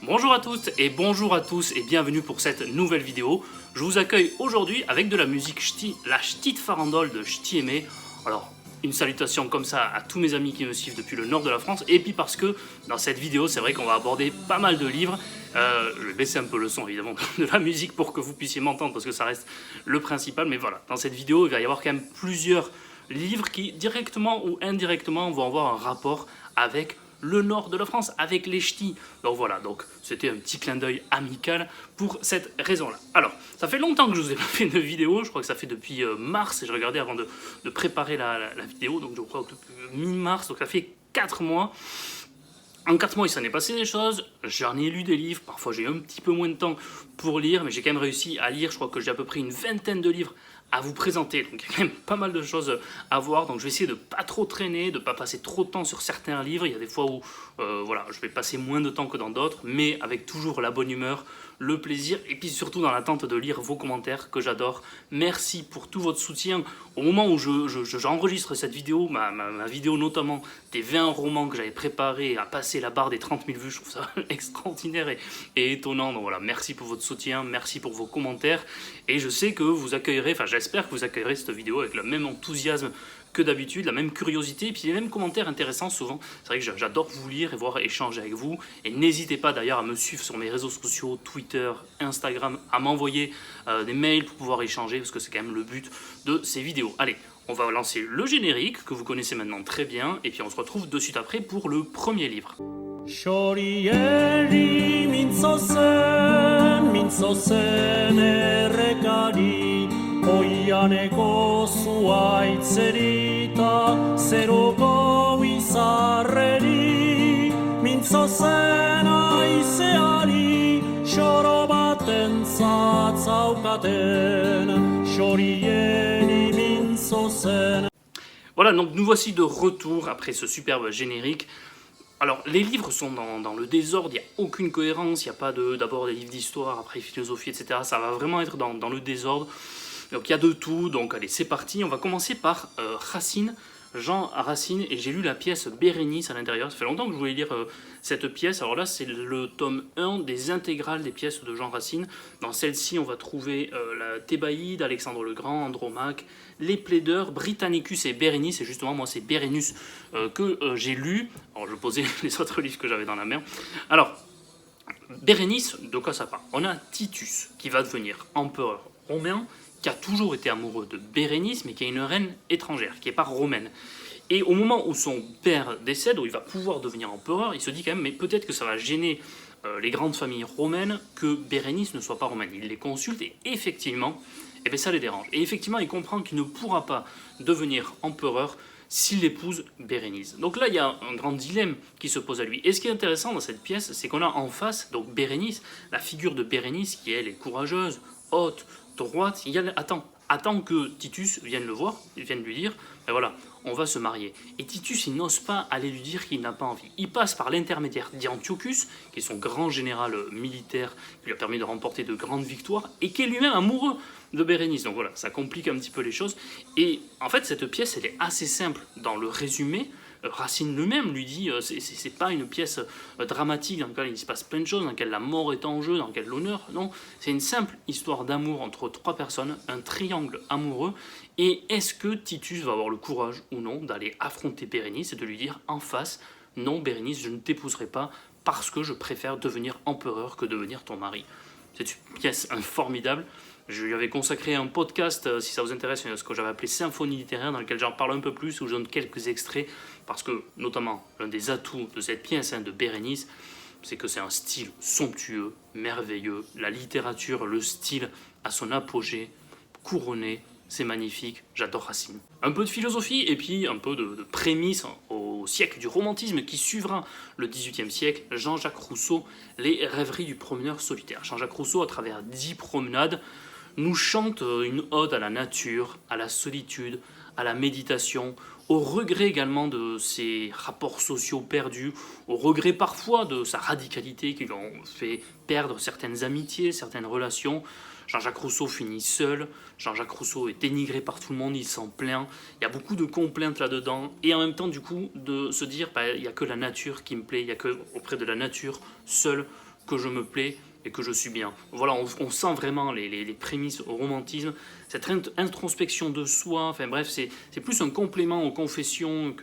Bonjour à toutes et bonjour à tous et bienvenue pour cette nouvelle vidéo. Je vous accueille aujourd'hui avec de la musique ch'ti, la Ch'tite Farandole de Ch'ti Aimé. Alors, une salutation comme ça à tous mes amis qui me suivent depuis le nord de la France. Et puis parce que dans cette vidéo, c'est vrai qu'on va aborder pas mal de livres. Je vais baisser un peu le son évidemment de la musique pour que vous puissiez m'entendre parce que ça reste le principal. Mais voilà, dans cette vidéo, il va y avoir quand même plusieurs livres qui, directement ou indirectement, vont avoir un rapport avec le nord de la France, avec les ch'tis. Donc voilà, donc c'était un petit clin d'œil amical pour cette raison-là. Alors, ça fait longtemps que je vous ai pas fait de vidéo, je crois que ça fait depuis mars, et je regardais avant de préparer la vidéo, donc je crois que depuis mi-mars, donc ça fait 4 mois. En 4 mois, il s'en est passé des choses, j'en ai lu des livres, parfois j'ai un petit peu moins de temps pour lire, mais j'ai quand même réussi à lire, je crois que j'ai à peu près une vingtaine de livres à vous présenter, donc il y a quand même pas mal de choses à voir, donc je vais essayer de pas trop traîner, de pas passer trop de temps sur certains livres, il y a des fois où voilà, je vais passer moins de temps que dans d'autres, mais avec toujours la bonne humeur, le plaisir, et puis surtout dans l'attente de lire vos commentaires que j'adore. Merci pour tout votre soutien. Au moment où j'enregistre cette vidéo, ma vidéo notamment des 20 romans que j'avais préparés à passer la barre des 30 000 vues, je trouve ça extraordinaire et étonnant. Donc voilà, merci pour votre soutien, merci pour vos commentaires, et je sais que vous accueillerez, enfin j'espère que vous accueillerez cette vidéo avec le même enthousiasme que d'habitude, la même curiosité, et puis les mêmes commentaires intéressants souvent. C'est vrai que j'adore vous lire et voir échanger avec vous, et n'hésitez pas d'ailleurs à me suivre sur mes réseaux sociaux, Twitter, Instagram, à m'envoyer des mails pour pouvoir échanger, parce que c'est quand même le but de ces vidéos. Allez, on va lancer le générique, que vous connaissez maintenant très bien, et puis on se retrouve de suite après pour le premier livre. Oianeko zuaitzerita zeroko izarreri mintzo zen aizeari xoro baten zatzaukaten xorieni mintzo zen. Voilà, donc nous voici de retour après ce superbe générique. Alors, les livres sont dans le désordre, il n'y a aucune cohérence, il n'y a pas d'abord des livres d'histoire, après philosophie, etc. Ça va vraiment être dans le désordre. Donc il y a de tout, donc allez c'est parti, on va commencer par Racine, Jean Racine, et j'ai lu la pièce Bérénice à l'intérieur, ça fait longtemps que je voulais lire cette pièce, alors là c'est le tome 1 des intégrales des pièces de Jean Racine. Dans celle-ci on va trouver la Thébaïde, Alexandre le Grand, Andromaque, les Plaideurs, Britannicus et Bérénice, et justement moi c'est Bérénice que j'ai lu, alors je posais les autres livres que j'avais dans la main. Alors, Bérénice, de quoi ça parle? On a Titus qui va devenir empereur romain, qui a toujours été amoureux de Bérénice, mais qui a une reine étrangère, qui n'est pas romaine. Et au moment où son père décède, où il va pouvoir devenir empereur, il se dit quand même, mais peut-être que ça va gêner les grandes familles romaines que Bérénice ne soit pas romaine. Il les consulte et effectivement, eh bien, ça les dérange. Et effectivement, il comprend qu'il ne pourra pas devenir empereur s'il épouse Bérénice. Donc là, il y a un grand dilemme qui se pose à lui. Et ce qui est intéressant dans cette pièce, c'est qu'on a en face, donc Bérénice, la figure de Bérénice, qui elle est courageuse, haute, droite, attends que Titus vienne le voir, vienne lui dire, ben voilà, on va se marier. Et Titus, il n'ose pas aller lui dire qu'il n'a pas envie. Il passe par l'intermédiaire d'Antiochus, qui est son grand général militaire, qui lui a permis de remporter de grandes victoires, et qui est lui-même amoureux de Bérénice. Donc voilà, ça complique un petit peu les choses. Et en fait, cette pièce, elle est assez simple dans le résumé. Racine lui-même lui dit c'est pas une pièce dramatique dans laquelle il se passe plein de choses, dans laquelle la mort est en jeu, dans laquelle l'honneur, non, c'est une simple histoire d'amour entre trois personnes, un triangle amoureux, et est-ce que Titus va avoir le courage ou non d'aller affronter Bérénice et de lui dire en face, non Bérénice, je ne t'épouserai pas parce que je préfère devenir empereur que devenir ton mari. C'est une pièce formidable. Je lui avais consacré un podcast, si ça vous intéresse, ce que j'avais appelé Symphonie littéraire, dans lequel j'en parle un peu plus, où je donne quelques extraits, parce que, notamment, l'un des atouts de cette pièce de Bérénice, c'est que c'est un style somptueux, merveilleux, la littérature, le style à son apogée, couronné, c'est magnifique, j'adore Racine. Un peu de philosophie et puis un peu de prémisse au siècle du romantisme qui suivra le XVIIIe siècle, Jean-Jacques Rousseau, les rêveries du promeneur solitaire. Jean-Jacques Rousseau, à travers 10 promenades, nous chante une ode à la nature, à la solitude, à la méditation, au regret également de ses rapports sociaux perdus, au regret parfois de sa radicalité qui lui ont fait perdre certaines amitiés, certaines relations. Jean-Jacques Rousseau finit seul, Jean-Jacques Rousseau est dénigré par tout le monde, il s'en plaint, il y a beaucoup de complaintes là-dedans, et en même temps du coup de se dire il n'y a que la nature qui me plaît, il n'y a que auprès de la nature seule que je me plais et que je suis bien. Voilà, on sent vraiment les prémices au romantisme, cette introspection de soi, enfin bref, c'est plus un complément aux confessions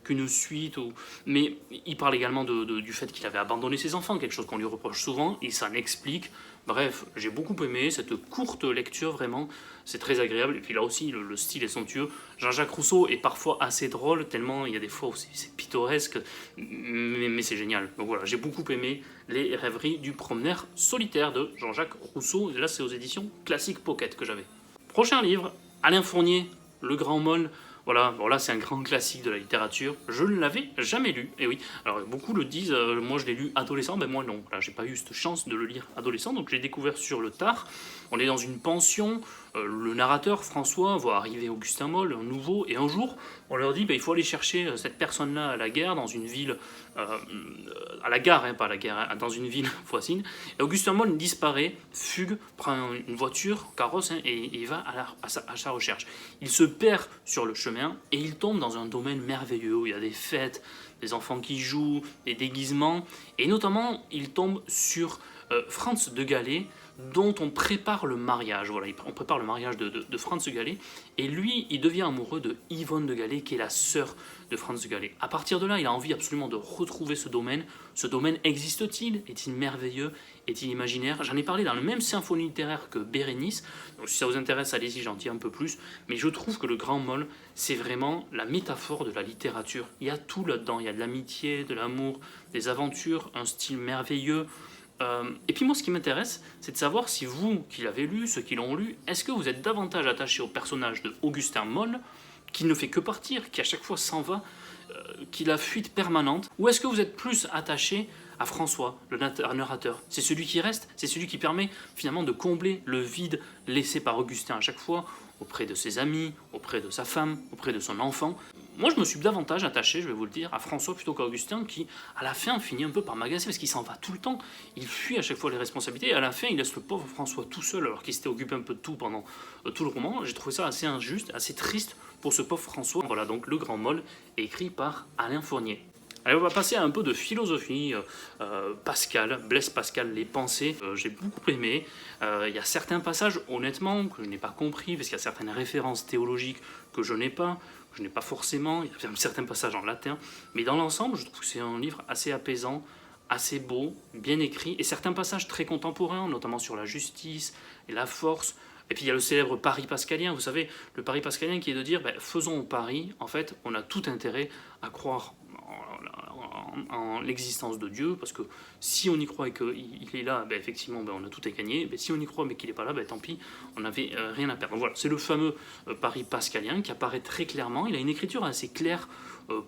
qu'une suite. Mais il parle également du fait qu'il avait abandonné ses enfants, quelque chose qu'on lui reproche souvent, il s'en explique. Bref, j'ai beaucoup aimé cette courte lecture, vraiment, c'est très agréable. Et puis là aussi, le style est somptueux. Jean-Jacques Rousseau est parfois assez drôle, tellement il y a des fois où c'est pittoresque, mais c'est génial. Donc voilà, j'ai beaucoup aimé Les rêveries du promeneur solitaire de Jean-Jacques Rousseau. Et là, c'est aux éditions Classic Pocket que j'avais. Prochain livre, Alain Fournier, Le Grand Môle. Voilà, bon là c'est un grand classique de la littérature, je ne l'avais jamais lu, et oui, alors beaucoup le disent, moi je l'ai lu adolescent, ben moi non, là j'ai pas eu cette chance de le lire adolescent, donc je l'ai découvert sur le tard, on est dans une pension, le narrateur François voit arriver Augustin Moll, un nouveau, et un jour on leur dit, ben, il faut aller chercher cette personne-là à la gare, dans une ville, à la gare, hein, pas à la gare, hein, dans une ville voisine, et Augustin Moll disparaît, fugue, prend une voiture, carrosse, hein, et il va à sa recherche. Il se perd sur le chemin, et il tombe dans un domaine merveilleux où il y a des fêtes, des enfants qui jouent, des déguisements, et notamment il tombe sur Franz de Gallet, dont on prépare le mariage. Voilà, on prépare le mariage de Franz de Gallet, et lui, il devient amoureux de Yvonne de Gallet, qui est la sœur de Franz de Gallet. À partir de là, il a envie absolument de retrouver ce domaine. Ce domaine existe-t-il? Est-il merveilleux? Est-il imaginaire? J'en ai parlé dans le même symphonie littéraire que Bérénice, donc si ça vous intéresse, allez-y, j'en dis un peu plus, mais je trouve que Le Grand Môle, c'est vraiment la métaphore de la littérature. Il y a tout là-dedans, il y a de l'amitié, de l'amour, des aventures, un style merveilleux. Et puis moi, ce qui m'intéresse, c'est de savoir si vous, qui l'avez lu, ceux qui l'ont lu, est-ce que vous êtes davantage attaché au personnage de Augustin Moll, qui ne fait que partir, qui à chaque fois s'en va, qui a la fuite permanente, ou est-ce que vous êtes plus attaché à François, le narrateur? C'est celui qui reste, c'est celui qui permet finalement de combler le vide laissé par Augustin à chaque fois, auprès de ses amis, auprès de sa femme, auprès de son enfant. Moi, je me suis davantage attaché, je vais vous le dire, à François plutôt qu'à Augustin, qui, à la fin, finit un peu par m'agacer, parce qu'il s'en va tout le temps. Il fuit à chaque fois les responsabilités, et à la fin, il laisse le pauvre François tout seul, alors qu'il s'était occupé un peu de tout pendant tout le roman. J'ai trouvé ça assez injuste, assez triste pour ce pauvre François. Voilà donc Le Grand Môle, écrit par Alain Fournier. Allez, on va passer à un peu de philosophie. Pascal, Blaise Pascal, les pensées, j'ai beaucoup aimé. Il y a certains passages, honnêtement, que je n'ai pas compris, parce qu'il y a certaines références théologiques que je n'ai pas forcément. Il y a certains passages en latin, mais dans l'ensemble, je trouve que c'est un livre assez apaisant, assez beau, bien écrit, et certains passages très contemporains, notamment sur la justice et la force. Et puis il y a le célèbre pari pascalien, vous savez, le pari pascalien qui est de dire, ben, faisons au pari, en fait, on a tout intérêt à croire en l'existence de Dieu, parce que si on y croit et qu'il est là, ben effectivement, ben on a tout à gagner. Ben si on y croit mais qu'il n'est pas là, ben tant pis, on n'avait rien à perdre. Donc voilà, c'est le fameux pari pascalien qui apparaît très clairement. Il a une écriture assez claire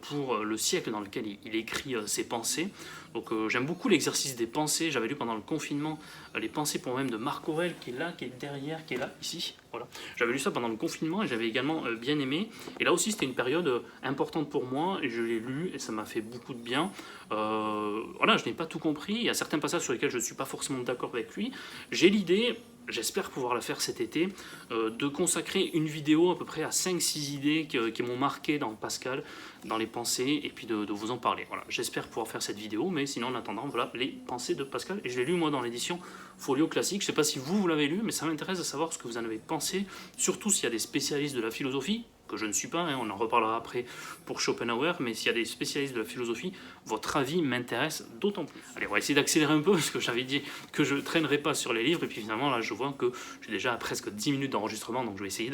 pour le siècle dans lequel il écrit ses pensées. Donc j'aime beaucoup l'exercice des pensées. J'avais lu pendant le confinement les pensées pour moi-même de Marc Aurèle, qui est là, qui est derrière, qui est là, ici. Voilà. J'avais lu ça pendant le confinement et j'avais également bien aimé. Et là aussi, c'était une période importante pour moi et je l'ai lu et ça m'a fait beaucoup de bien. Voilà, je n'ai pas tout compris. Il y a certains passages sur lesquels je ne suis pas forcément d'accord avec lui. J'ai l'idée, j'espère pouvoir la faire cet été, de consacrer une vidéo à peu près à 5-6 idées qui m'ont marqué dans Pascal, dans les pensées, et puis de vous en parler. Voilà, j'espère pouvoir faire cette vidéo, mais sinon en attendant, voilà les pensées de Pascal. Et je l'ai lu moi dans l'édition Folio Classique. Je ne sais pas si vous l'avez lu, mais ça m'intéresse de savoir ce que vous en avez pensé, surtout s'il y a des spécialistes de la philosophie, que je ne suis pas, hein, on en reparlera après pour Schopenhauer, mais s'il y a des spécialistes de la philosophie, votre avis m'intéresse d'autant plus. Allez, on va essayer d'accélérer un peu, parce que j'avais dit que je ne traînerais pas sur les livres, et puis finalement, là, je vois que j'ai déjà presque 10 minutes d'enregistrement, donc je vais essayer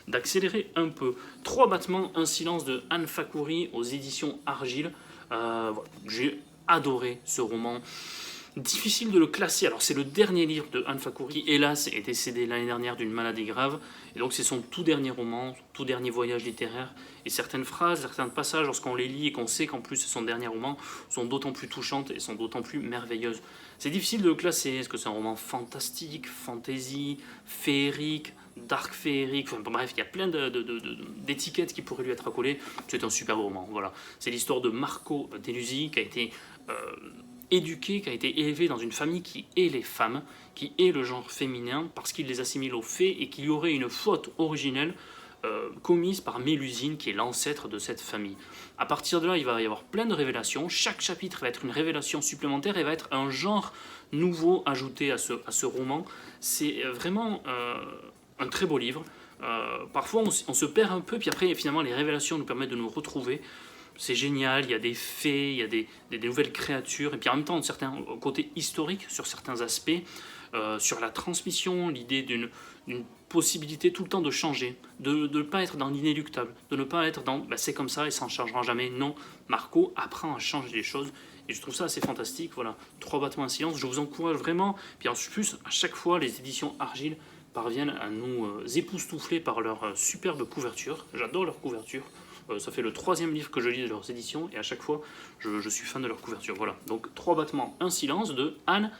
d'accélérer un peu. 3 battements, un silence de Anne Fakouri aux éditions Argile. Voilà. J'ai adoré ce roman. Difficile de le classer, alors c'est le dernier livre de Anne Fakouri, qui hélas est décédée l'année dernière d'une maladie grave, et donc c'est son tout dernier roman, son tout dernier voyage littéraire, et certaines phrases, certains passages, lorsqu'on les lit et qu'on sait qu'en plus c'est son dernier roman, sont d'autant plus touchantes et sont d'autant plus merveilleuses. C'est difficile de le classer, est-ce que c'est un roman fantastique, fantasy, féerique, dark féerique, enfin bref, il y a plein d'étiquettes qui pourraient lui être accolées, c'est un super roman, voilà. C'est l'histoire de Marco Delusi, qui a été éduqué, qui a été élevé dans une famille qui hait les femmes, qui hait le genre féminin, parce qu'il les assimile aux fées et qu'il y aurait une faute originelle commise par Mélusine, qui est l'ancêtre de cette famille. À partir de là, il va y avoir plein de révélations. Chaque chapitre va être une révélation supplémentaire et va être un genre nouveau ajouté à ce roman. C'est vraiment un très beau livre. Parfois, on se perd un peu, puis après, finalement, les révélations nous permettent de nous retrouver. C'est génial, il y a des faits, il y a des nouvelles créatures, et puis en même temps, un certain côté historique sur certains aspects, sur la transmission, l'idée d'une possibilité tout le temps de changer, de ne pas être dans l'inéluctable, de ne pas être dans bah, c'est comme ça et ça ne changera jamais. Non, Marco apprend à changer les choses, et je trouve ça assez fantastique. Voilà, 3 battements en silence, je vous encourage vraiment. Puis en plus, à chaque fois, les éditions Argile parviennent à nous époustoufler par leur superbe couverture. J'adore leur couverture. Ça fait le 3e livre que je lis de leurs éditions et à chaque fois je suis fan de leur couverture. Voilà, donc 3 battements, un silence de Anne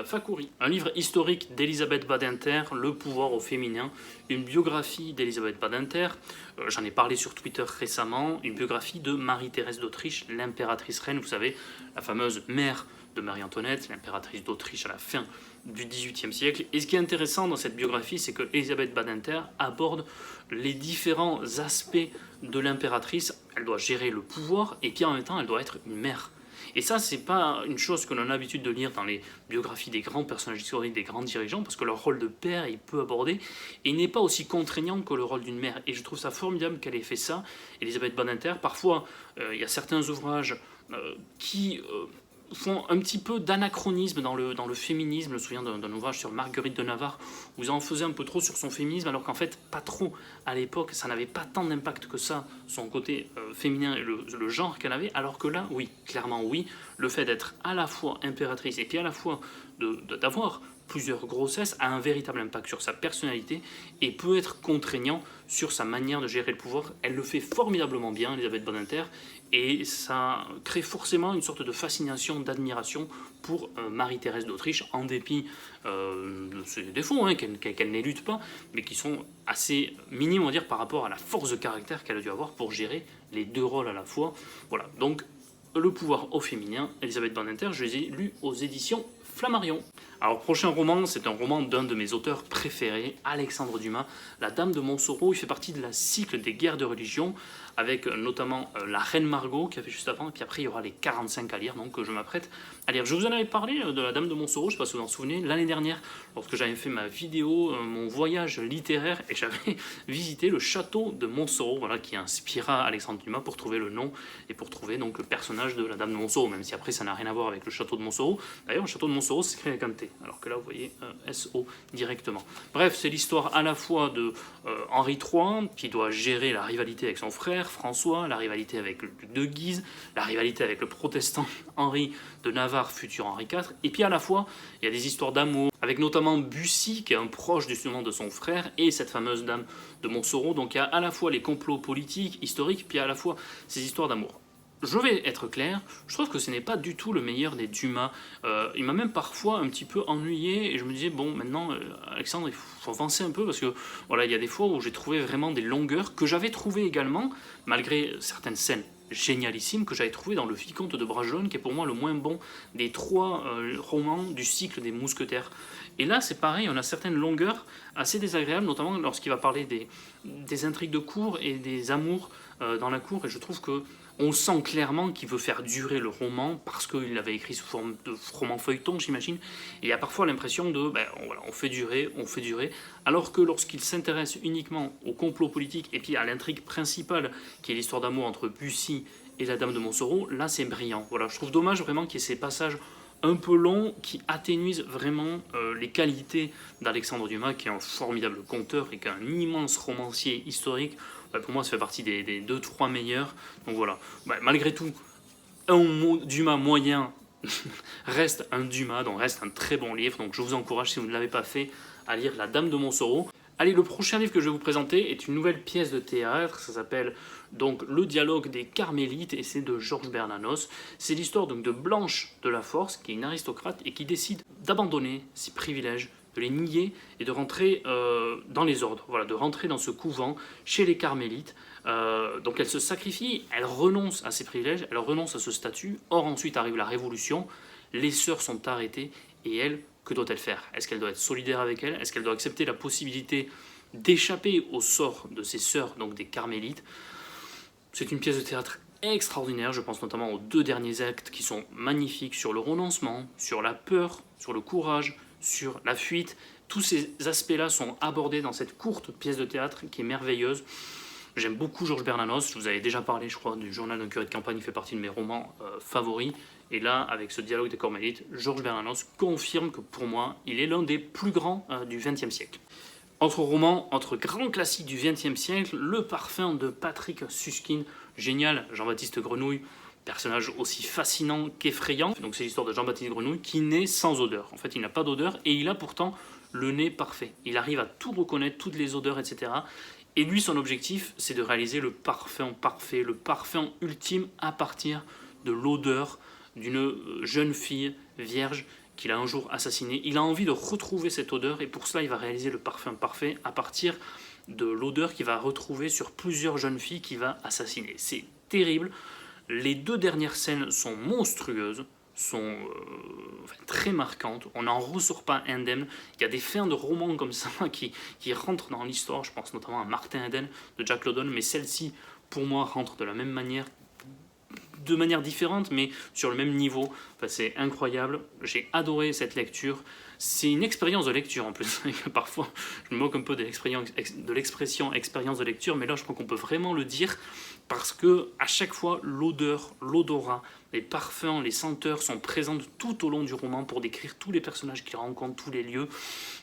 Fakouri. Un livre historique d'Elisabeth Badinter, Le pouvoir au féminin, une biographie d'Elisabeth Badinter, j'en ai parlé sur Twitter récemment, une biographie de Marie-Thérèse d'Autriche, l'impératrice reine, vous savez, la fameuse mère de Marie-Antoinette, l'impératrice d'Autriche à la fin du XVIIIe siècle. Et ce qui est intéressant dans cette biographie, c'est que Elisabeth Badinter aborde les différents aspects de l'impératrice. Elle doit gérer le pouvoir et puis en même temps, elle doit être une mère. Et ça, c'est pas une chose que l'on a l'habitude de lire dans les biographies des grands personnages historiques, des grands dirigeants, parce que leur rôle de père est peu abordé, et il n'est pas aussi contraignant que le rôle d'une mère. Et je trouve ça formidable qu'elle ait fait ça, Elisabeth Badinter. Parfois, il y a certains ouvrages qui font un petit peu d'anachronisme dans le féminisme. Je me souviens d'un ouvrage sur Marguerite de Navarre, où ils en faisaient un peu trop sur son féminisme, alors qu'en fait, pas trop. À l'époque, ça n'avait pas tant d'impact que ça, son côté féminin et le genre qu'elle avait, alors que là, oui, clairement oui, le fait d'être à la fois impératrice et puis à la fois d'avoir plusieurs grossesses a un véritable impact sur sa personnalité et peut être contraignant sur sa manière de gérer le pouvoir. Elle le fait formidablement bien, Elisabeth Badinter, et ça crée forcément une sorte de fascination, d'admiration pour Marie-Thérèse d'Autriche, en dépit de ses défauts, hein, qu'elle n'élude pas, mais qui sont assez minimes, on va dire, par rapport à la force de caractère qu'elle a dû avoir pour gérer les 2 rôles à la fois. Voilà, donc Le pouvoir au féminin, Elisabeth Badinter, je les ai lus aux éditions Flammarion. Alors, prochain roman, c'est un roman d'un de mes auteurs préférés, Alexandre Dumas, La Dame de Montsoreau. Il fait partie de la cycle des guerres de religion, avec notamment La Reine Margot, qui a fait juste avant, et puis après il y aura les 45 à lire, donc je m'apprête à lire. Je vous en avais parlé de La Dame de Montsoreau, je ne sais pas si vous en souvenez, l'année dernière, lorsque j'avais fait ma vidéo, mon voyage littéraire, et j'avais visité le château de Montsoreau, voilà, qui inspira Alexandre Dumas pour trouver le nom, et pour trouver donc le personnage de la Dame de Montsoreau, même si après ça n'a rien à voir avec le château de Montsoreau. D'ailleurs, le château de Montsoreau s'écrit avec un T, alors que là vous voyez SO directement. Bref, c'est l'histoire à la fois de Henri III, qui doit gérer la rivalité avec son frère François, la rivalité avec le duc de Guise, la rivalité avec le protestant Henri de Navarre, futur Henri IV, et puis à la fois il y a des histoires d'amour, avec notamment Bussy, qui est un proche justement de son frère, et cette fameuse Dame de Montsoreau. Donc il y a à la fois les complots politiques, historiques, puis à la fois ces histoires d'amour. Je vais être clair, je trouve que ce n'est pas du tout le meilleur des Dumas. Il m'a même parfois un petit peu ennuyé, et je me disais, bon, maintenant, Alexandre, il faut avancer un peu, parce que voilà, il y a des fois où j'ai trouvé vraiment des longueurs, que j'avais trouvées également, malgré certaines scènes génialissimes, que j'avais trouvées dans Le Vicomte de Bragelonne, qui est pour moi le moins bon des 3 romans du cycle des Mousquetaires. Et là, c'est pareil, on a certaines longueurs assez désagréables, notamment lorsqu'il va parler des intrigues de cour et des amours dans la cour, et je trouve que on sent clairement qu'il veut faire durer le roman parce qu'il l'avait écrit sous forme de roman feuilleton, j'imagine. Et il y a parfois l'impression de voilà, on fait durer, alors que lorsqu'il s'intéresse uniquement au complot politique et puis à l'intrigue principale, qui est l'histoire d'amour entre Bussy et la Dame de Montsoreau, là c'est brillant. Voilà, je trouve dommage vraiment qu'il y ait ces passages un peu longs qui atténuisent vraiment les qualités d'Alexandre Dumas, qui est un formidable conteur et qui est un immense romancier historique. Pour moi, ça fait partie des 2-3 meilleurs. Donc voilà. Malgré tout, un Dumas moyen reste un Dumas, donc reste un très bon livre. Donc je vous encourage, si vous ne l'avez pas fait, à lire La Dame de Montsoreau. Allez, le prochain livre que je vais vous présenter est une nouvelle pièce de théâtre. Ça s'appelle donc Le dialogue des Carmélites et c'est de Georges Bernanos. C'est l'histoire donc de Blanche de la Force, qui est une aristocrate et qui décide d'abandonner ses privilèges, de les nier et de rentrer dans les ordres, voilà, de rentrer dans ce couvent chez les Carmélites. Donc elle se sacrifie, elle renonce à ses privilèges, elle renonce à ce statut. Or ensuite arrive la Révolution, les sœurs sont arrêtées et elle, que doit-elle faire? Est-ce qu'elle doit être solidaire avec elle? Est-ce qu'elle doit accepter la possibilité d'échapper au sort de ses sœurs, donc des carmélites. C'est une pièce de théâtre extraordinaire, je pense notamment aux 2 derniers actes qui sont magnifiques sur le renoncement, sur la peur, sur le courage, sur la fuite. Tous ces aspects-là sont abordés dans cette courte pièce de théâtre qui est merveilleuse. J'aime beaucoup Georges Bernanos, je vous avais déjà parlé, je crois, du Journal d'un curé de campagne, il fait partie de mes romans favoris. Et là, avec ce dialogue des Cormélites, Georges Bernanos confirme que pour moi, il est l'un des plus grands du XXe siècle. Autre roman, autre grand classique du XXe siècle, Le Parfum de Patrick Süskind. Génial, Jean-Baptiste Grenouille, personnage aussi fascinant qu'effrayant. Donc c'est l'histoire de Jean-Baptiste Grenouille qui naît sans odeur. En fait, il n'a pas d'odeur et il a pourtant le nez parfait. Il arrive à tout reconnaître, toutes les odeurs, etc. Et lui, son objectif, c'est de réaliser le parfum parfait, le parfum ultime à partir de l'odeur d'une jeune fille vierge qu'il a un jour assassinée. Il a envie de retrouver cette odeur et pour cela, il va réaliser le parfum parfait à partir de l'odeur qu'il va retrouver sur plusieurs jeunes filles qu'il va assassiner. C'est terrible. Les 2 dernières scènes sont monstrueuses, sont très marquantes. On n'en ressort pas indemne. Il y a des fins de romans comme ça qui rentrent dans l'histoire. Je pense notamment à Martin Eden de Jack London, mais celle-ci, pour moi, rentre de la même manière, de manière différente, mais sur le même niveau. Enfin, c'est incroyable. J'ai adoré cette lecture. C'est une expérience de lecture en plus. Parfois, je me moque un peu de l'expression expérience de lecture, mais là, je crois qu'on peut vraiment le dire parce que à chaque fois, l'odeur, l'odorat, les parfums, les senteurs sont présentes tout au long du roman pour décrire tous les personnages qu'il rencontre, tous les lieux.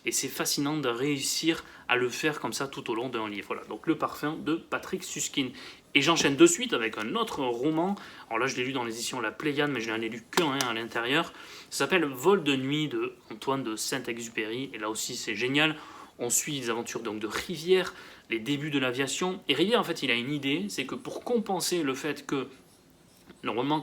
Et c'est fascinant de réussir à le faire comme ça tout au long d'un livre. Voilà, donc Le Parfum de Patrick Süskind. Et j'enchaîne de suite avec un autre roman. Alors là, je l'ai lu dans l'édition La Pléiade, mais je n'en ai lu qu'un à l'intérieur. Ça s'appelle Vol de nuit de Antoine de Saint-Exupéry. Et là aussi, c'est génial. On suit les aventures donc de Rivière, les débuts de l'aviation. Et Rivière, en fait, il a une idée, c'est que pour compenser le fait que, normalement,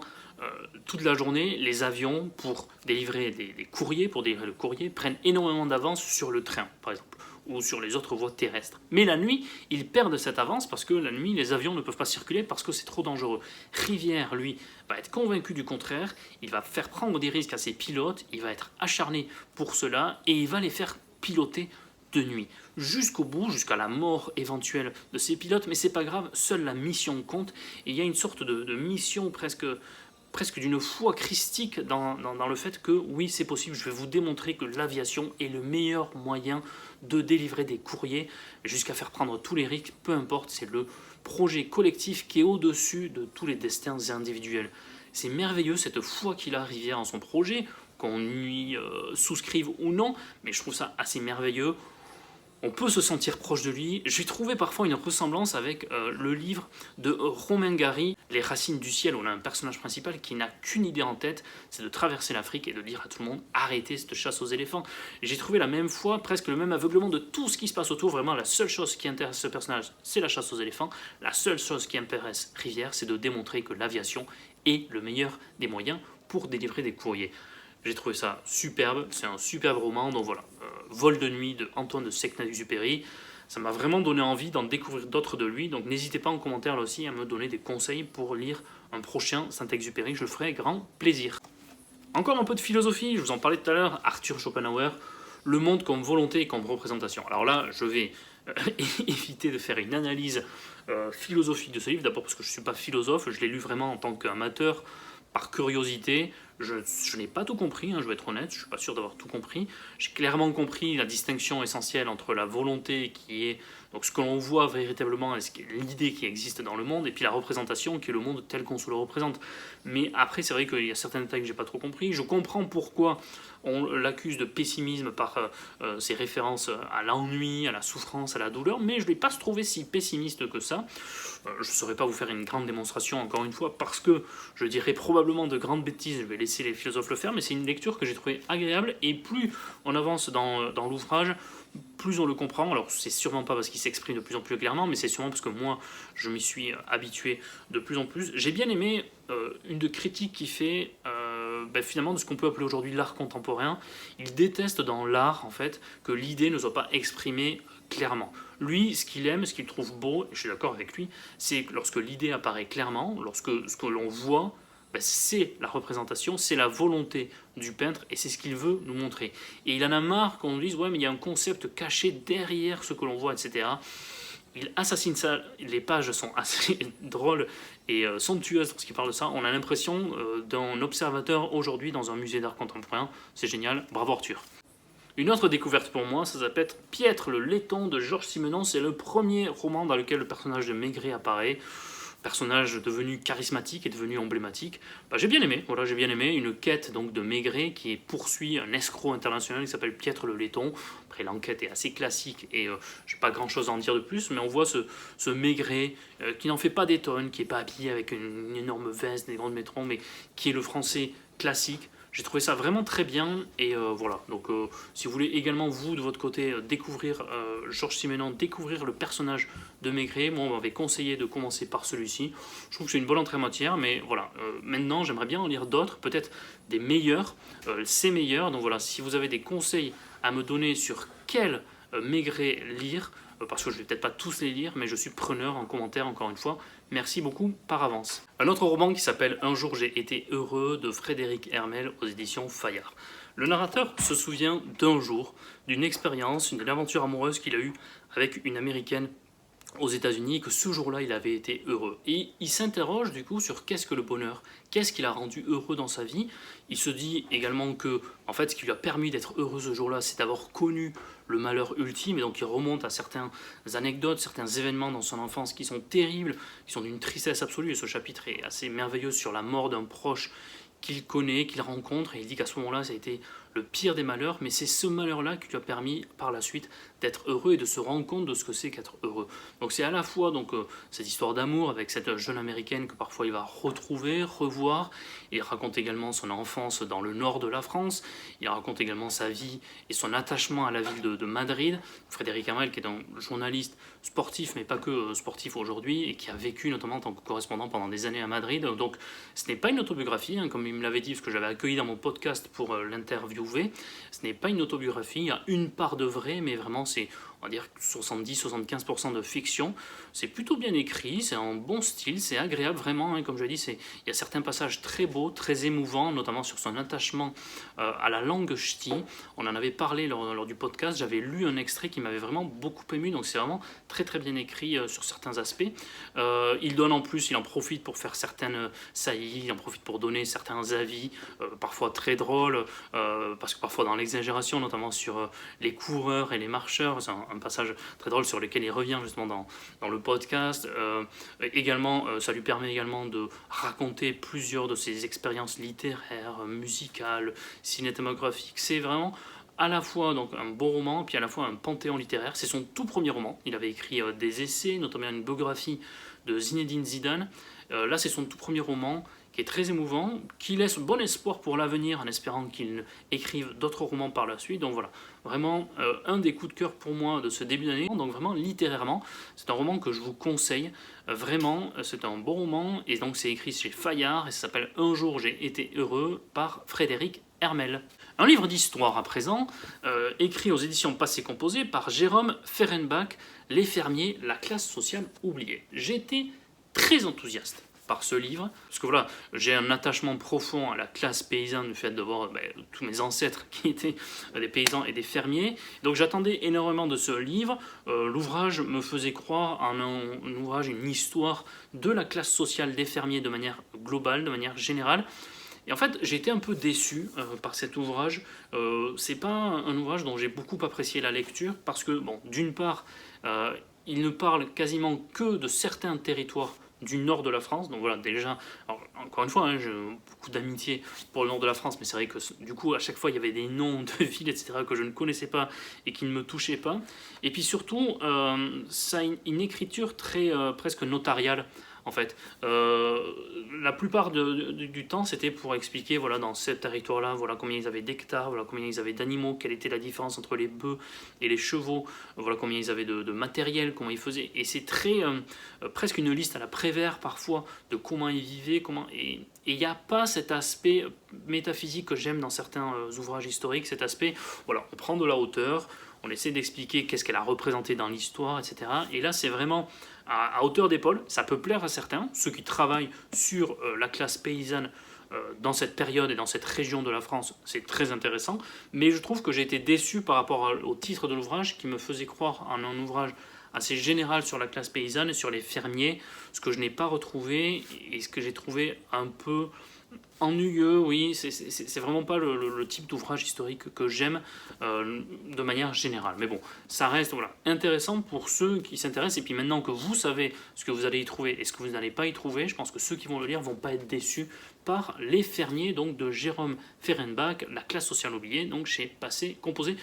toute la journée, les avions, pour délivrer des courriers, pour délivrer le courrier, prennent énormément d'avance sur le train, par exemple, ou sur les autres voies terrestres. Mais la nuit, ils perdent cette avance parce que la nuit, les avions ne peuvent pas circuler parce que c'est trop dangereux. Rivière, lui, va être convaincu du contraire, il va faire prendre des risques à ses pilotes, il va être acharné pour cela, et il va les faire piloter de nuit, jusqu'au bout, jusqu'à la mort éventuelle de ces pilotes, mais c'est pas grave, seule la mission compte, et il y a une sorte de mission presque d'une foi christique dans le fait que oui, c'est possible, je vais vous démontrer que l'aviation est le meilleur moyen de délivrer des courriers, jusqu'à faire prendre tous les risques, peu importe, c'est le projet collectif qui est au-dessus de tous les destins individuels. C'est merveilleux cette foi qu'il a, Rivière, en son projet, qu'on lui souscrive ou non, mais je trouve ça assez merveilleux. On peut se sentir proche de lui. J'ai trouvé parfois une ressemblance avec le livre de Romain Gary, Les Racines du ciel, où on a un personnage principal qui n'a qu'une idée en tête, c'est de traverser l'Afrique et de dire à tout le monde arrêtez cette chasse aux éléphants. Et j'ai trouvé la même foi, presque le même aveuglement de tout ce qui se passe autour. Vraiment, la seule chose qui intéresse ce personnage, c'est la chasse aux éléphants. La seule chose qui intéresse Rivière, c'est de démontrer que l'aviation est le meilleur des moyens pour délivrer des courriers. J'ai trouvé ça superbe, c'est un superbe roman, donc voilà. Vol de nuit de Antoine de Saint-Exupéry. Ça m'a vraiment donné envie d'en découvrir d'autres de lui, donc n'hésitez pas en commentaire là aussi à me donner des conseils pour lire un prochain Saint-Exupéry, je le ferai avec grand plaisir. Encore un peu de philosophie, je vous en parlais tout à l'heure, Arthur Schopenhauer, le monde comme volonté et comme représentation. Alors là, je vais éviter de faire une analyse philosophique de ce livre, d'abord parce que je ne suis pas philosophe, je l'ai lu vraiment en tant qu'amateur, par curiosité. Je n'ai pas tout compris, je vais être honnête, je ne suis pas sûr d'avoir tout compris. J'ai clairement compris la distinction essentielle entre la volonté qui est donc ce que l'on voit véritablement, l'idée qui existe dans le monde, et puis la représentation qui est le monde tel qu'on se le représente. Mais après, c'est vrai qu'il y a certains détails que je n'ai pas trop compris. Je comprends pourquoi on l'accuse de pessimisme par ses références à l'ennui, à la souffrance, à la douleur, mais je ne l'ai pas trouvé si pessimiste que ça. Je ne saurais pas vous faire une grande démonstration, encore une fois, parce que je dirais probablement de grandes bêtises, je vais laisser les philosophes le faire, mais c'est une lecture que j'ai trouvée agréable, et plus on avance dans l'ouvrage, plus on le comprend. Alors c'est sûrement pas parce qu'il s'exprime de plus en plus clairement, mais c'est sûrement parce que moi je m'y suis habitué de plus en plus. J'ai bien aimé une de critiques qui fait finalement de ce qu'on peut appeler aujourd'hui l'art contemporain. Il déteste dans l'art en fait que l'idée ne soit pas exprimée clairement. Lui, ce qu'il aime, ce qu'il trouve beau, et je suis d'accord avec lui, c'est que lorsque l'idée apparaît clairement, lorsque ce que l'on voit ben, c'est la représentation, c'est la volonté du peintre et c'est ce qu'il veut nous montrer. Et il en a marre qu'on nous dise ouais mais il y a un concept caché derrière ce que l'on voit, etc. Il assassine ça, les pages sont assez drôles et somptueuses parce qu'il parle de ça. On a l'impression d'un observateur aujourd'hui dans un musée d'art contemporain. C'est génial, bravo Arthur. Une autre découverte pour moi, ça s'appelle Piètre le laiton de Georges Simenon. C'est le premier roman dans lequel le personnage de Maigret apparaît. Personnage devenu charismatique et devenu emblématique. Bah, j'ai bien aimé, voilà, j'ai bien aimé une quête donc de Maigret qui poursuit un escroc international qui s'appelle Piètre le laiton. Après l'enquête est assez classique et j'ai pas grand chose à en dire de plus, mais on voit ce Maigret qui n'en fait pas des tonnes, qui est pas habillé avec une énorme veste, des grandes métrons, mais qui est le français classique. J'ai trouvé ça vraiment très bien et voilà. Donc si vous voulez également vous de votre côté découvrir Georges Simenon, découvrir le personnage de Maigret, moi on m'avait conseillé de commencer par celui-ci. Je trouve que c'est une bonne entrée en matière, mais voilà. Maintenant j'aimerais bien en lire d'autres, peut-être des meilleurs, ces meilleurs. Donc voilà, si vous avez des conseils à me donner sur quel Maigret lire, parce que je ne vais peut-être pas tous les lire, mais je suis preneur en commentaire encore une fois. Merci beaucoup par avance. Un autre roman qui s'appelle Un jour j'ai été heureux de Frédéric Hermel aux éditions Fayard. Le narrateur se souvient d'un jour, d'une expérience, d'une aventure amoureuse qu'il a eue avec une américaine aux États-Unis et que ce jour-là il avait été heureux. Et il s'interroge du coup sur qu'est-ce que le bonheur, qu'est-ce qui l'a rendu heureux dans sa vie. Il se dit également que en fait ce qui lui a permis d'être heureux ce jour-là, c'est d'avoir connu le malheur ultime, et donc il remonte à certaines anecdotes, certains événements dans son enfance qui sont terribles, qui sont d'une tristesse absolue, et ce chapitre est assez merveilleux sur la mort d'un proche qu'il connaît, qu'il rencontre, et il dit qu'à ce moment-là ça a été le pire des malheurs, mais c'est ce malheur-là qui lui a permis par la suite d'être heureux et de se rendre compte de ce que c'est qu'être heureux. Donc c'est à la fois donc, cette histoire d'amour avec cette jeune américaine que parfois il va retrouver, revoir. Il raconte également son enfance dans le nord de la France, il raconte également sa vie et son attachement à la ville de Madrid. Frédéric Hermel qui est un journaliste sportif, mais pas que sportif aujourd'hui, et qui a vécu notamment en tant que correspondant pendant des années à Madrid. Donc ce n'est pas une autobiographie, hein, comme il me l'avait dit, parce que j'avais accueilli dans mon podcast pour l'interviewer. Ce n'est pas une autobiographie, il y a une part de vrai, mais vraiment c'est, on va dire, 70-75% de fiction. C'est plutôt bien écrit, c'est un bon style, c'est agréable vraiment, hein, comme je l'ai dit, il y a certains passages très beaux, très émouvants, notamment sur son attachement à la langue ch'ti. On en avait parlé lors du podcast, j'avais lu un extrait qui m'avait vraiment beaucoup ému, donc c'est vraiment très très bien écrit sur certains aspects. Il donne en plus, il en profite pour faire certaines saillies, il en profite pour donner certains avis, parfois très drôles, parce que parfois dans l'exagération, notamment sur les coureurs et les marcheurs, c'est un passage très drôle sur lequel il revient justement dans le podcast. Également, ça lui permet également de raconter plusieurs de ses expériences littéraires, musicales, cinématographiques. C'est vraiment à la fois donc un bon roman, puis à la fois un panthéon littéraire. C'est son tout premier roman. Il avait écrit des essais, notamment une biographie de Zinedine Zidane. Là, c'est son tout premier roman, qui est très émouvant, qui laisse bon espoir pour l'avenir en espérant qu'il écrive d'autres romans par la suite. Donc voilà, vraiment un des coups de cœur pour moi de ce début d'année. Donc vraiment littérairement, c'est un roman que je vous conseille. Vraiment, c'est un bon roman et donc c'est écrit chez Fayard et ça s'appelle Un jour j'ai été heureux par Frédéric Hermel. Un livre d'histoire à présent, écrit aux éditions Passé Composé par Jérôme Fehrenbach, Les fermiers, la classe sociale oubliée. J'ai été très enthousiaste par ce livre, parce que voilà, j'ai un attachement profond à la classe paysanne, du fait de voir tous mes ancêtres qui étaient des paysans et des fermiers, donc j'attendais énormément de ce livre. L'ouvrage me faisait croire en un ouvrage, une histoire de la classe sociale des fermiers de manière globale, de manière générale. Et en fait, j'ai été un peu déçu par cet ouvrage. C'est pas un ouvrage dont j'ai beaucoup apprécié la lecture, parce que, bon, d'une part, il ne parle quasiment que de certains territoires du nord de la France, donc voilà, déjà, alors, encore une fois, hein, j'ai beaucoup d'amitié pour le nord de la France, mais c'est vrai que du coup, à chaque fois, il y avait des noms de villes, etc., que je ne connaissais pas et qui ne me touchaient pas. Et puis surtout, ça a une écriture très presque notariale, en fait. La plupart du temps, c'était pour expliquer, voilà, dans ce territoire-là, voilà combien ils avaient d'hectares, voilà combien ils avaient d'animaux, quelle était la différence entre les bœufs et les chevaux, voilà combien ils avaient de matériel, comment ils faisaient. Et c'est très, presque une liste à la Prévert parfois, de comment ils vivaient, et il n'y a pas cet aspect métaphysique que j'aime dans certains ouvrages historiques, cet aspect, voilà, on prend de la hauteur, on essaie d'expliquer qu'est-ce qu'elle a représenté dans l'histoire, etc. Et là, c'est vraiment à hauteur d'épaule. Ça peut plaire à certains, ceux qui travaillent sur la classe paysanne dans cette période et dans cette région de la France, c'est très intéressant. Mais je trouve que j'ai été déçu par rapport au titre de l'ouvrage qui me faisait croire en un ouvrage assez général sur la classe paysanne et sur les fermiers, ce que je n'ai pas retrouvé et ce que j'ai trouvé un peu ennuyeux. Oui, c'est vraiment pas le type d'ouvrage historique que j'aime de manière générale. Mais bon, ça reste voilà, intéressant pour ceux qui s'intéressent. Et puis maintenant que vous savez ce que vous allez y trouver et ce que vous n'allez pas y trouver, je pense que ceux qui vont le lire vont pas être déçus par Les Fermiers donc de Jérôme Fehrenbach, la classe sociale oubliée, donc chez Passé Composé.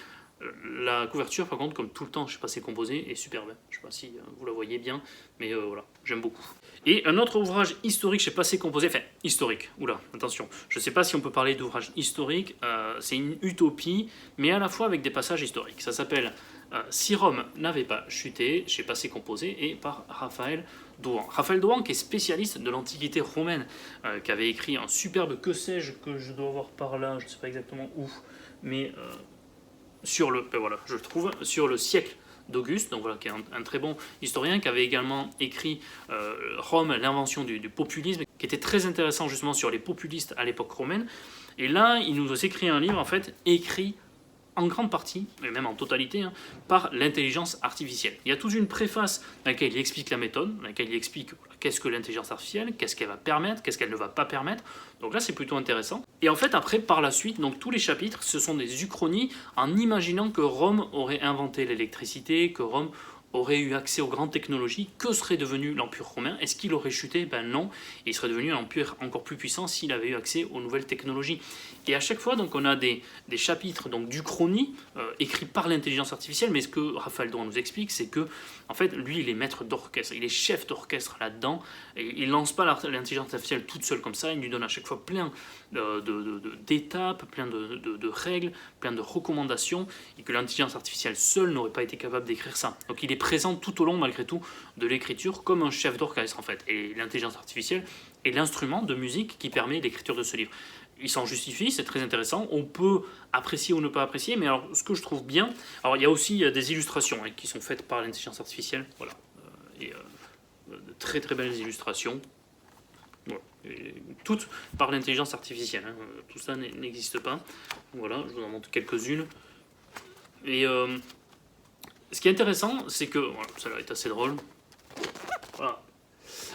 La couverture, par contre, comme tout le temps, je sais pas, c'est composé, est superbe. Je sais pas si vous la voyez bien, mais voilà, j'aime beaucoup. Et un autre ouvrage historique, je sais pas, c'est composé, enfin, historique, oula, attention, je sais pas si on peut parler d'ouvrage historique, c'est une utopie, mais à la fois avec des passages historiques. Ça s'appelle Si Rome n'avait pas chuté, chez Passé Composé, et par Raphaël Douan. Raphaël Douan, qui est spécialiste de l'Antiquité romaine, qui avait écrit un superbe que sais-je, que je dois avoir par là, je ne sais pas exactement où, mais sur le, voilà, je trouve, sur le siècle d'Auguste, donc voilà, qui est un très bon historien, qui avait également écrit Rome, l'invention du populisme, qui était très intéressant justement sur les populistes à l'époque romaine. Et là, il nous a écrit un livre, en fait, écrit en grande partie, et même en totalité, hein, par l'intelligence artificielle. Il y a toute une préface dans laquelle il explique la méthode, dans laquelle il explique qu'est-ce que l'intelligence artificielle, qu'est-ce qu'elle va permettre, qu'est-ce qu'elle ne va pas permettre. Donc là, c'est plutôt intéressant. Et en fait, après, par la suite, donc tous les chapitres, ce sont des uchronies en imaginant que Rome aurait inventé l'électricité, que Rome aurait eu accès aux grandes technologies, que serait devenu l'Empire romain? Est-ce qu'il aurait chuté? Ben non, et il serait devenu un empire encore plus puissant s'il avait eu accès aux nouvelles technologies. Et à chaque fois, donc, on a des chapitres d'Uchronie écrits par l'intelligence artificielle, mais ce que Raphaël Douan nous explique, c'est que, en fait, lui, il est maître d'orchestre, il est chef d'orchestre là-dedans, et il lance pas l'intelligence artificielle toute seule comme ça, il lui donne à chaque fois plein d'étapes, plein de règles, plein de recommandations, et que l'intelligence artificielle seule n'aurait pas été capable d'écrire ça. Donc il est présent tout au long, malgré tout, de l'écriture, comme un chef d'orchestre, en fait. Et l'intelligence artificielle est l'instrument de musique qui permet l'écriture de ce livre. Il s'en justifie, c'est très intéressant, on peut apprécier ou ne pas apprécier, mais alors ce que je trouve bien, alors il y a aussi des illustrations qui sont faites par l'intelligence artificielle, voilà, de très très belles illustrations, voilà. Toutes par l'intelligence artificielle, hein. Tout ça n'existe pas, voilà, je vous en montre quelques-unes, et ce qui est intéressant, c'est que, voilà, ça va être assez drôle, voilà.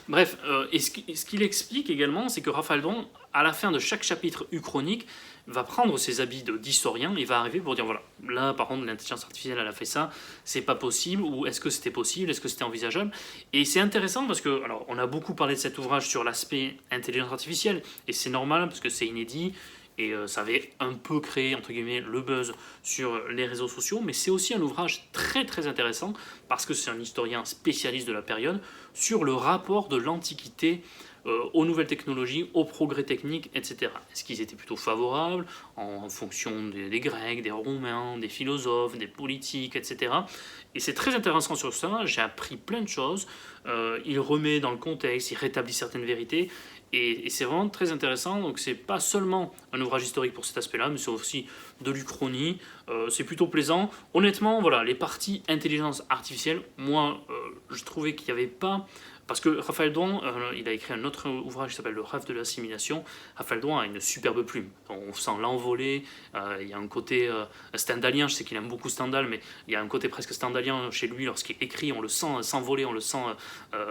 Bref, et ce qu'il explique également, c'est que Raphaël Douan, à la fin de chaque chapitre uchronique, va prendre ses habits d'historien et va arriver pour dire voilà, là par contre l'intelligence artificielle elle a fait ça, c'est pas possible, ou est-ce que c'était possible, est-ce que c'était envisageable? Et c'est intéressant parce que, alors on a beaucoup parlé de cet ouvrage sur l'aspect intelligence artificielle, et c'est normal parce que c'est inédit, et ça avait un peu créé, entre guillemets, le buzz sur les réseaux sociaux, mais c'est aussi un ouvrage très très intéressant, parce que c'est un historien spécialiste de la période, sur le rapport de l'Antiquité aux nouvelles technologies, aux progrès techniques, etc. Est-ce qu'ils étaient plutôt favorables en fonction des Grecs, des Romains, des philosophes, des politiques, etc. Et c'est très intéressant sur ça, j'ai appris plein de choses, il remet dans le contexte, il rétablit certaines vérités, et c'est vraiment très intéressant. Donc c'est pas seulement un ouvrage historique pour cet aspect-là, mais c'est aussi de l'Uchronie, c'est plutôt plaisant. Honnêtement, voilà, les parties intelligence artificielle, moi, je trouvais qu'il n'y avait pas... Parce que Raphaël Douan, il a écrit un autre ouvrage qui s'appelle Le rêve de l'assimilation. Raphaël Douan a une superbe plume. On sent l'envolée, il y a un côté stendhalien, je sais qu'il aime beaucoup Stendhal, mais il y a un côté presque stendhalien chez lui lorsqu'il écrit, on le sent s'envoler, on le sent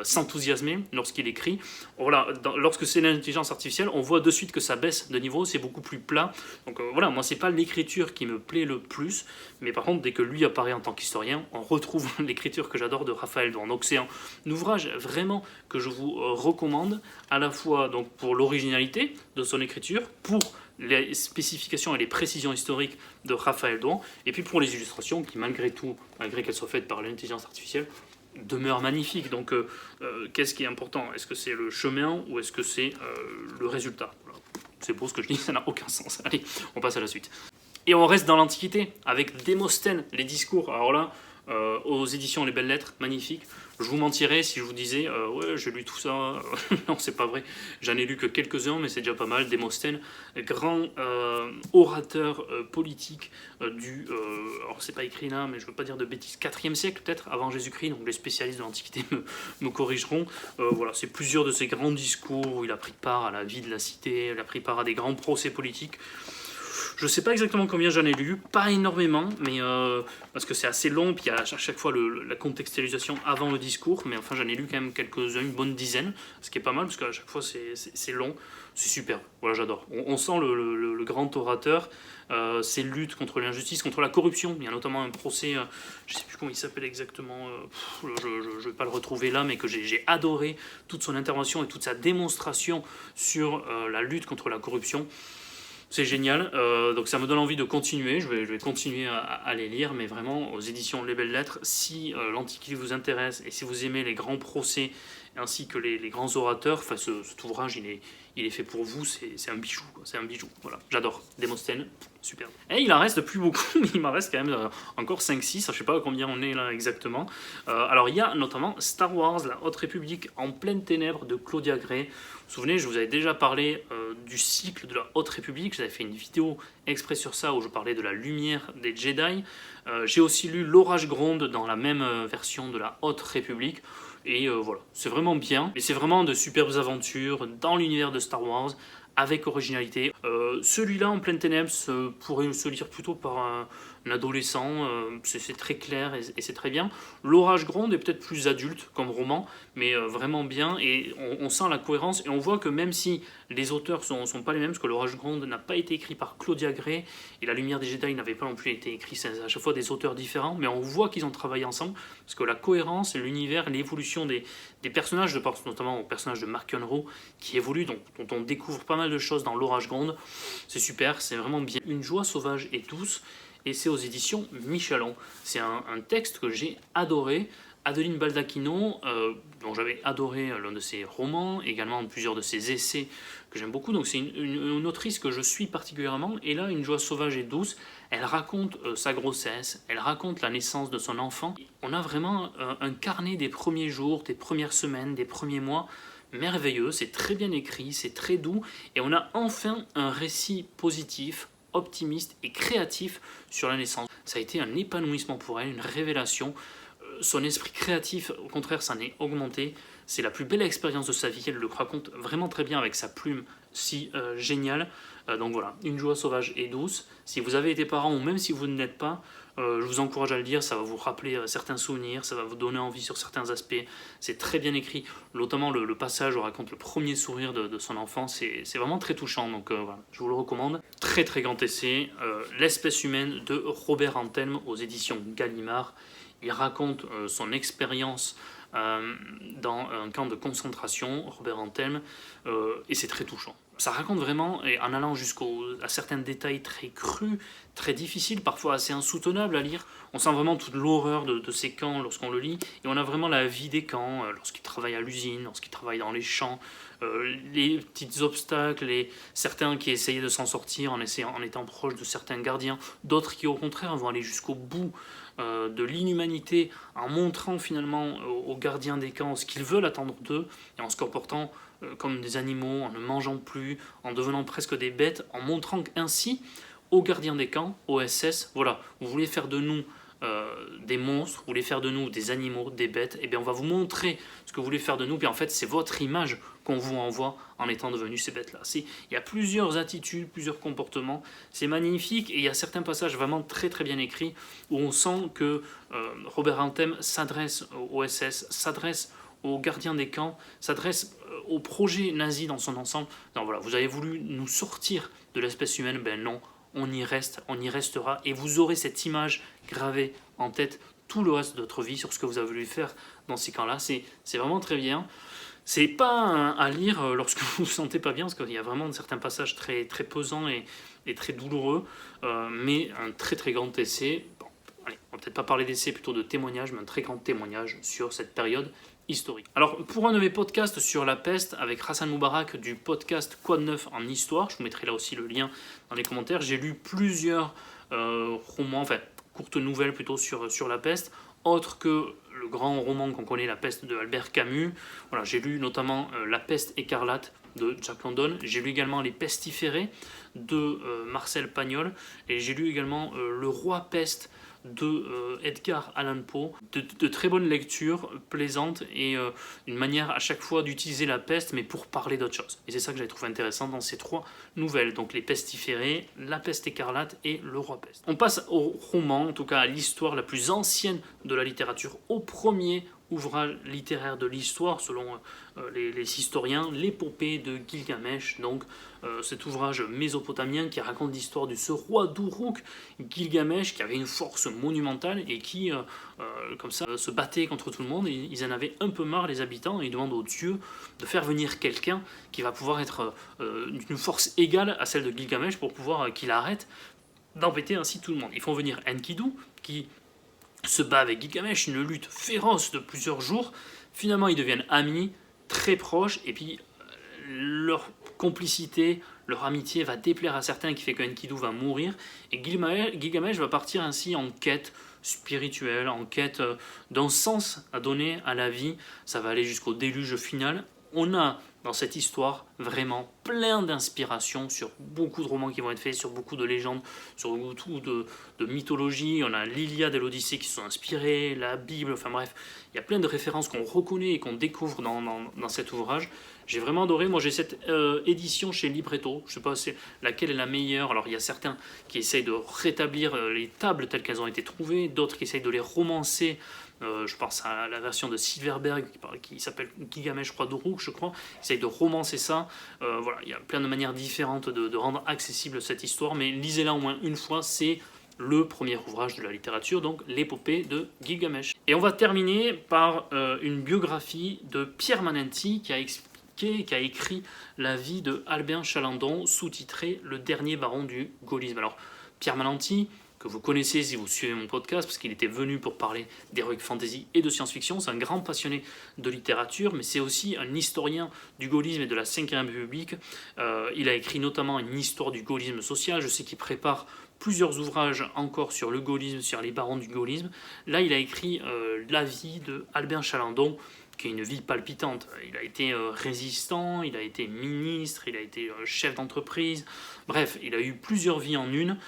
s'enthousiasmer lorsqu'il écrit. Voilà, lorsque c'est l'intelligence artificielle, on voit de suite que ça baisse de niveau, c'est beaucoup plus plat. Donc voilà, moi c'est pas l'écriture qui me plaît le plus, mais par contre dès que lui apparaît en tant qu'historien, on retrouve l'écriture que j'adore de Raphaël Douan. Donc c'est un ouvrage vraiment que je vous recommande, à la fois donc pour l'originalité de son écriture, pour les spécifications et les précisions historiques de Raphaël Douan, et puis pour les illustrations qui malgré tout, malgré qu'elles soient faites par l'intelligence artificielle, demeurent magnifiques. Donc qu'est-ce qui est important? Est-ce que c'est le chemin ou est-ce que c'est le résultat? Voilà. C'est beau ce que je dis, ça n'a aucun sens. Allez, on passe à la suite. Et on reste dans l'Antiquité avec Démosthène, les discours. Alors là, aux éditions Les Belles Lettres, magnifique. Je vous mentirais si je vous disais ouais, j'ai lu tout ça. Non, c'est pas vrai. J'en ai lu que quelques-uns, mais c'est déjà pas mal. Démosthène, grand orateur politique alors c'est pas écrit là, mais je veux pas dire de bêtises, 4e siècle peut-être, avant Jésus-Christ, donc les spécialistes de l'Antiquité me corrigeront. Voilà, c'est plusieurs de ces grands discours où il a pris part à la vie de la cité, il a pris part à des grands procès politiques. Je sais pas exactement combien j'en ai lu, pas énormément, mais parce que c'est assez long, puis il y a à chaque fois la contextualisation avant le discours, mais enfin j'en ai lu quand même quelques-uns, une bonne dizaine, ce qui est pas mal, parce qu'à chaque fois c'est long, c'est super, voilà j'adore. On sent le grand orateur, ses luttes contre l'injustice, contre la corruption, il y a notamment un procès, je sais plus comment il s'appelle exactement, je vais pas le retrouver là, mais que j'ai adoré toute son intervention et toute sa démonstration sur la lutte contre la corruption. C'est génial, donc ça me donne envie de continuer, je vais continuer à les lire, mais vraiment aux éditions Les Belles Lettres, si l'Antiquité vous intéresse et si vous aimez les grands procès ainsi que les grands orateurs, enfin cet ouvrage il est fait pour vous, c'est un bijou, c'est un bijou, voilà, j'adore, Démosthène, super. Et il en reste plus beaucoup, mais il m'en reste quand même encore 5-6, je sais pas combien on est là exactement. Alors il y a notamment Star Wars, la Haute République en pleines ténèbres de Claudia Gray. Vous vous souvenez, je vous avais déjà parlé du cycle de la Haute République, j'avais fait une vidéo exprès sur ça où je parlais de la lumière des Jedi. J'ai aussi lu L'Orage gronde dans la même version de la Haute République. Et voilà, c'est vraiment bien. Et c'est vraiment de superbes aventures dans l'univers de Star Wars, avec originalité. Celui-là, En pleine ténèbres, pourrait se lire plutôt par un adolescent. C'est très clair et c'est très bien. L'Orage gronde est peut-être plus adulte comme roman, mais vraiment bien. Et on sent la cohérence. Et on voit que même si les auteurs sont pas les mêmes, parce que L'Orage gronde n'a pas été écrit par Claudia Gray, et La Lumière des Jedi n'avait pas non plus été écrit, c'est à chaque fois des auteurs différents, mais on voit qu'ils ont travaillé ensemble, parce que la cohérence, l'univers, l'évolution des personnages, je pense notamment au personnage de Mark Unruh, qui évolue, dont on découvre pas mal de choses dans L'Orage gronde, c'est super, c'est vraiment bien. Une joie sauvage et douce, et c'est aux éditions Michalon. C'est un texte que j'ai adoré. Adeline Baldacchino, dont j'avais adoré l'un de ses romans, également plusieurs de ses essais que j'aime beaucoup, donc c'est une autrice que je suis particulièrement, et là, Une joie sauvage et douce, elle raconte sa grossesse, elle raconte la naissance de son enfant. On a vraiment un carnet des premiers jours, des premières semaines, des premiers mois, merveilleux, c'est très bien écrit, c'est très doux, et on a enfin un récit positif, optimiste et créatif sur la naissance. Ça a été un épanouissement pour elle, une révélation. Son esprit créatif, au contraire, s'en est augmenté. C'est la plus belle expérience de sa vie. Elle le raconte vraiment très bien avec sa plume si géniale. Donc voilà, Une joie sauvage et douce. Si vous avez été parent ou même si vous ne l'êtes pas, je vous encourage à le lire. Ça va vous rappeler certains souvenirs, ça va vous donner envie sur certains aspects. C'est très bien écrit. Notamment le passage où on raconte le premier sourire de son enfant. C'est vraiment très touchant. Donc voilà, je vous le recommande. Très très grand essai. L'espèce humaine de Robert Antelme aux éditions Gallimard. Il raconte son expérience dans un camp de concentration, Robert Antelme, et c'est très touchant. Ça raconte vraiment, et en allant à certains détails très crus, très difficiles, parfois assez insoutenables à lire. On sent vraiment toute l'horreur de ces camps lorsqu'on le lit, et on a vraiment la vie des camps, lorsqu'ils travaillent à l'usine, lorsqu'ils travaillent dans les champs, les petits obstacles, et certains qui essayaient de s'en sortir en étant proches de certains gardiens, d'autres qui au contraire vont aller jusqu'au bout de l'inhumanité en montrant finalement aux gardiens des camps ce qu'ils veulent attendre d'eux et en se comportant comme des animaux, en ne mangeant plus, en devenant presque des bêtes, en montrant ainsi aux gardiens des camps, aux SS, voilà, vous voulez faire de nous des monstres, vous voulez faire de nous des animaux, des bêtes, et bien on va vous montrer ce que vous voulez faire de nous, puis en fait c'est votre image qu'on vous envoie en étant devenus ces bêtes-là. Il y a plusieurs attitudes, plusieurs comportements, c'est magnifique, et il y a certains passages vraiment très très bien écrits, où on sent que Robert Antelme s'adresse aux SS, s'adresse aux gardiens des camps, s'adresse au projet nazi dans son ensemble. Non, voilà, vous avez voulu nous sortir de l'espèce humaine, ben non, on y reste, on y restera, et vous aurez cette image gravée en tête tout le reste de votre vie sur ce que vous avez voulu faire dans ces camps-là. C'est vraiment très bien. C'est pas à lire lorsque vous vous sentez pas bien, parce qu'il y a vraiment certains passages très, très pesants et très douloureux, mais un très très grand essai. Bon, allez, on va peut-être pas parler d'essai, plutôt de témoignage, mais un très grand témoignage sur cette période historique. Alors, pour un de mes podcasts sur la peste, avec Hassan Moubarak du podcast Quoi de neuf en histoire, je vous mettrai là aussi le lien dans les commentaires, j'ai lu plusieurs romans, enfin, courtes nouvelles plutôt sur la peste, autre que le grand roman qu'on connaît, La Peste de Albert Camus. Voilà, j'ai lu notamment La Peste écarlate de Jack London, j'ai lu également Les Pestiférés de Marcel Pagnol, et j'ai lu également Le Roi Peste de Edgar Allan Poe, de très bonnes lectures, plaisantes, et une manière à chaque fois d'utiliser la peste, mais pour parler d'autre chose. Et c'est ça que j'avais trouvé intéressant dans ces 3 nouvelles, donc Les Pestiférés, La Peste écarlate et Le Roi Peste. On passe au roman, en tout cas à l'histoire la plus ancienne de la littérature, au premier ouvrage littéraire de l'histoire, selon les historiens, l'épopée de Gilgamesh, donc cet ouvrage mésopotamien qui raconte l'histoire de ce roi d'Uruk, Gilgamesh, qui avait une force monumentale et qui, comme ça, se battait contre tout le monde. Et ils en avaient un peu marre, les habitants, et ils demandent aux dieux de faire venir quelqu'un qui va pouvoir être d'une force égale à celle de Gilgamesh pour pouvoir qu'il arrête d'embêter ainsi tout le monde. Ils font venir Enkidu, qui se bat avec Gilgamesh, une lutte féroce de plusieurs jours. Finalement, ils deviennent amis, très proches, et puis leur complicité, leur amitié va déplaire à certains, qui fait que Enkidu va mourir, et Gilgamesh va partir ainsi en quête spirituelle, en quête d'un sens à donner à la vie. Ça va aller jusqu'au déluge final. On a dans cette histoire vraiment plein d'inspiration sur beaucoup de romans qui vont être faits, sur beaucoup de légendes, sur beaucoup de mythologie. On a l'Iliade et l'Odyssée qui sont inspirés, la Bible, enfin bref, il y a plein de références qu'on reconnaît et qu'on découvre dans cet ouvrage. J'ai vraiment adoré. Moi j'ai cette édition chez Libretto, je ne sais pas laquelle est la meilleure. Alors il y a certains qui essayent de rétablir les tables telles qu'elles ont été trouvées, d'autres qui essayent de les romancer. Je pense à la version de Silverberg qui s'appelle Gilgamesh, roi d'Uruk, je crois. Ils essayent de romancer ça. Voilà, il y a plein de manières différentes de rendre accessible cette histoire, mais lisez-la au moins une fois. C'est le premier ouvrage de la littérature, donc l'épopée de Gilgamesh. Et on va terminer par une biographie de Pierre Manenti qui a écrit la vie de Albin Chalandon, sous-titré Le dernier baron du gaullisme. Alors, Pierre Manenti, que vous connaissez si vous suivez mon podcast, parce qu'il était venu pour parler d'heroic fantasy et de science-fiction. C'est un grand passionné de littérature, mais c'est aussi un historien du gaullisme et de la Ve République. Il a écrit notamment une histoire du gaullisme social. Je sais qu'il prépare plusieurs ouvrages encore sur le gaullisme, sur les barons du gaullisme. Là, il a écrit la vie de Albin Chalandon, qui est une vie palpitante. Il a été résistant, il a été ministre, il a été chef d'entreprise. Bref, il a eu plusieurs vies en une.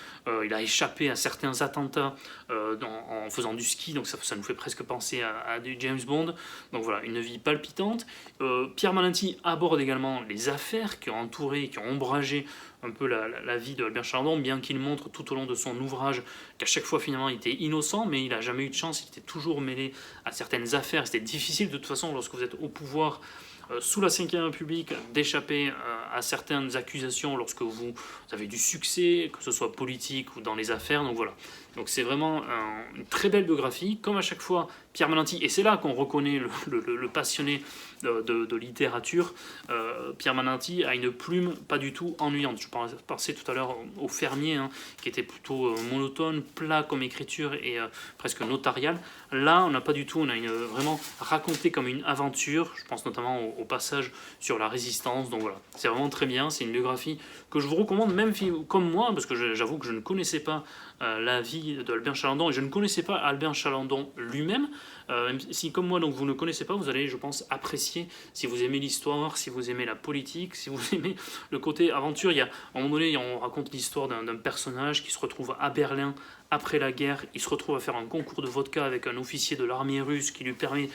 Il a échappé à certains attentats en faisant du ski, donc ça nous fait presque penser à du James Bond. Donc voilà, une vie palpitante. Pierre Manenti aborde également les affaires qui ont entouré, qui ont ombragé un peu la vie de Albin Chalandon, bien qu'il montre tout au long de son ouvrage qu'à chaque fois finalement il était innocent, mais il n'a jamais eu de chance, il était toujours mêlé à certaines affaires. C'était difficile de toute façon lorsque vous êtes au pouvoir sous la Ve République d'échapper à certaines accusations lorsque vous avez du succès, que ce soit politique ou dans les affaires. Donc voilà, donc c'est vraiment une très belle biographie, comme à chaque fois Pierre Manenti, et c'est là qu'on reconnaît le passionné de littérature. Pierre Manenti a une plume pas du tout ennuyante. Je pensais tout à l'heure au Fermier, hein, qui était plutôt monotone, plat comme écriture et presque notarial. Là, on n'a pas du tout, on a vraiment raconté comme une aventure. Je pense notamment au passage sur la résistance. Donc voilà, c'est vraiment très bien. C'est une biographie que je vous recommande, même comme moi, parce que j'avoue que je ne connaissais pas la vie d'Albin Chalandon, et je ne connaissais pas Albin Chalandon lui-même. Même si comme moi donc vous ne connaissez pas, vous allez je pense apprécier si vous aimez l'histoire, si vous aimez la politique, si vous aimez le côté aventure. À un moment donné on raconte l'histoire d'un personnage qui se retrouve à Berlin après la guerre. Il se retrouve à faire un concours de vodka avec un officier de l'armée russe qui lui permet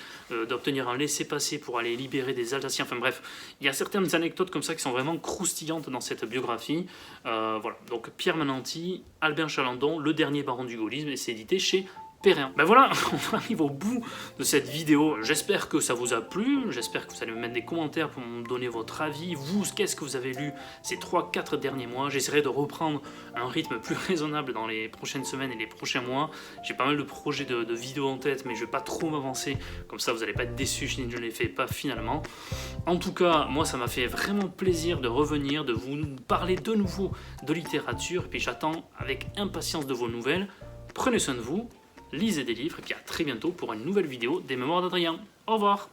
d'obtenir un laissez-passer pour aller libérer des Alsaciens. Enfin bref, il y a certaines anecdotes comme ça qui sont vraiment croustillantes dans cette biographie. Voilà, donc Pierre Manenti, Albin Chalandon, Le dernier baron du gaullisme, et c'est édité chez Perrin. Ben voilà, on arrive au bout de cette vidéo. J'espère que ça vous a plu, j'espère que vous allez me mettre des commentaires pour me donner votre avis. Vous, qu'est-ce que vous avez lu ces 3-4 derniers mois? J'essaierai de reprendre un rythme plus raisonnable dans les prochaines semaines et les prochains mois. J'ai pas mal de projets de vidéos en tête, mais je vais pas trop m'avancer, comme ça vous n'allez pas être déçus si je ne les fais pas finalement. En tout cas, moi ça m'a fait vraiment plaisir de revenir, de vous parler de nouveau de littérature, et puis j'attends avec impatience de vos nouvelles. Prenez soin de vous, lisez des livres, et puis à très bientôt pour une nouvelle vidéo des Mémoires d'Adrien. Au revoir.